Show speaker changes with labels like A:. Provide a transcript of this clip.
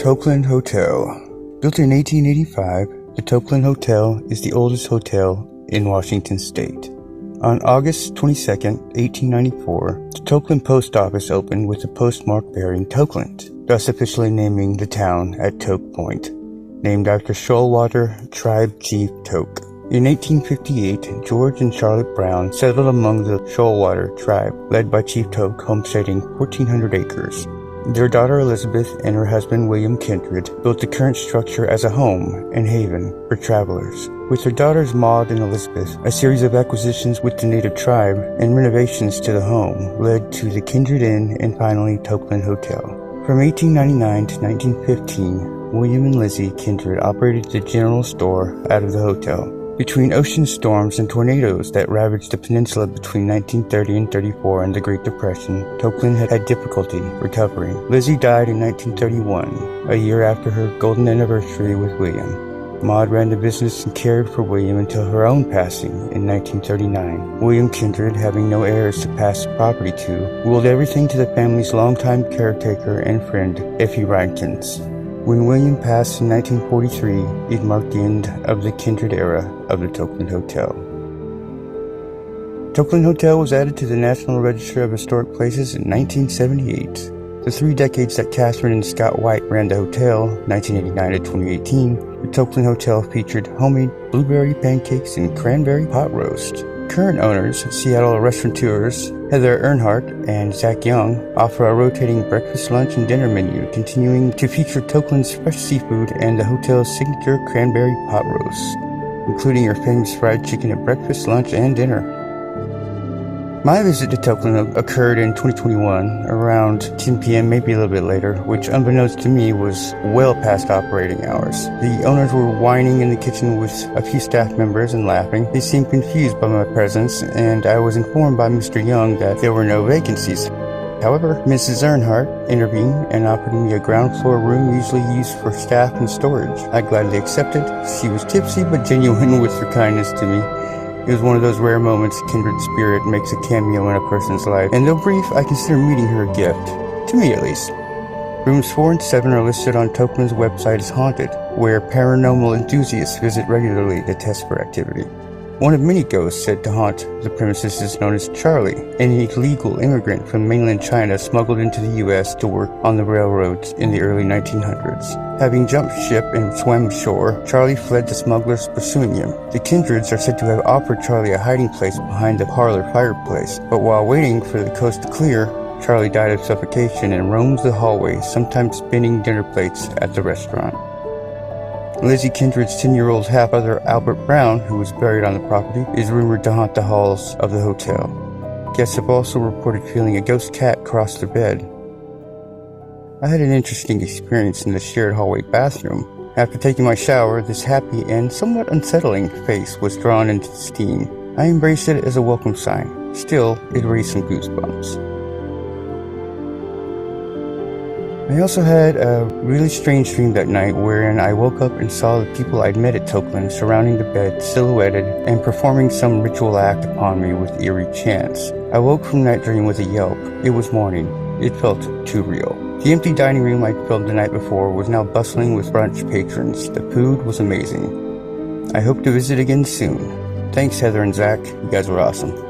A: Tokeland Hotel. Built in 1885, the Tokeland Hotel is the oldest hotel in Washington state. On August 22, 1894, the Tokeland Post Office opened with a postmark bearing Tokeland, thus officially naming the town at Toke Point, named after Shoalwater tribe chief Toke. In 1858, George and Charlotte Brown settled among the Shoalwater tribe, led by Chief Toke, homesteading 1,400 acres. Their daughter Elizabeth and her husband William Kindred built the current structure as a home and haven for travelers. With their daughters Maud and Elizabeth, a series of acquisitions with the native tribe and renovations to the home led to the Kindred Inn and finally Tokeland Hotel. From 1899 to 1915, William and Lizzie Kindred operated the general store out of the hotel. Between ocean storms and tornadoes that ravaged the peninsula between 1930 and 34 and the Great Depression, Tokeland had difficulty recovering. Lizzie died in 1931, a year after her golden anniversary with William. Maud ran the business and cared for William until her own passing in 1939. William Kindred, having no heirs to pass the property to, willed everything to the family's longtime caretaker and friend, Effie Reinkens. When William passed in 1943, it marked the end of the Kindred era of the Tokeland Hotel. Tokeland Hotel was added to the National Register of Historic Places in 1978. The 3 decades that Catherine and Scott White ran the hotel, 1989 to 2018, the Tokeland Hotel featured homemade blueberry pancakes and cranberry pot roast. Current owners, Seattle restaurateurs Heather Earnhardt and Zach Young, offer a rotating breakfast, lunch, and dinner menu, continuing to feature Tokeland's fresh seafood and the hotel's signature cranberry pot roast, including your famous fried chicken at breakfast, lunch, and dinner. My visit to Tokeland occurred in 2021, around 10 p.m., maybe a little bit later, which unbeknownst to me was well past operating hours. The owners were whining in the kitchen with a few staff members and laughing. They seemed confused by my presence, and I was informed by Mr. Young that there were no vacancies. However, Mrs. Earnhardt intervened and offered me a ground floor room usually used for staff and storage. I gladly accepted. She was tipsy but genuine with her kindness to me. It was one of those rare moments kindred spirit makes a cameo in a person's life, and though brief, I consider meeting her a gift. To me, at least. Rooms 4 and 7 are listed on Tokeland's website as haunted, where paranormal enthusiasts visit regularly to test for activity. One of many ghosts said to haunt the premises is known as Charlie, an illegal immigrant from mainland China smuggled into the U.S. to work on the railroads in the early 1900s. Having jumped ship and swam ashore, Charlie fled the smugglers pursuing him. The Kindreds are said to have offered Charlie a hiding place behind the parlor fireplace, but while waiting for the coast to clear, Charlie died of suffocation and roams the hallways, sometimes spinning dinner plates at the restaurant. Lizzie Kindred's 10-year-old half-brother Albert Brown, who was buried on the property, is rumored to haunt the halls of the hotel. Guests have also reported feeling a ghost cat cross their bed. I had an interesting experience in the shared hallway bathroom. After taking my shower, this happy and somewhat unsettling face was drawn into the steam. I embraced it as a welcome sign. Still, it raised some goosebumps. I also had a really strange dream that night wherein I woke up and saw the people I'd met at Tokeland surrounding the bed, silhouetted, and performing some ritual act upon me with eerie chants. I woke from that dream with a yelp. It was morning. It felt too real. The empty dining room I'd filled the night before was now bustling with brunch patrons. The food was amazing. I hope to visit again soon. Thanks, Heather and Zach. You guys were awesome.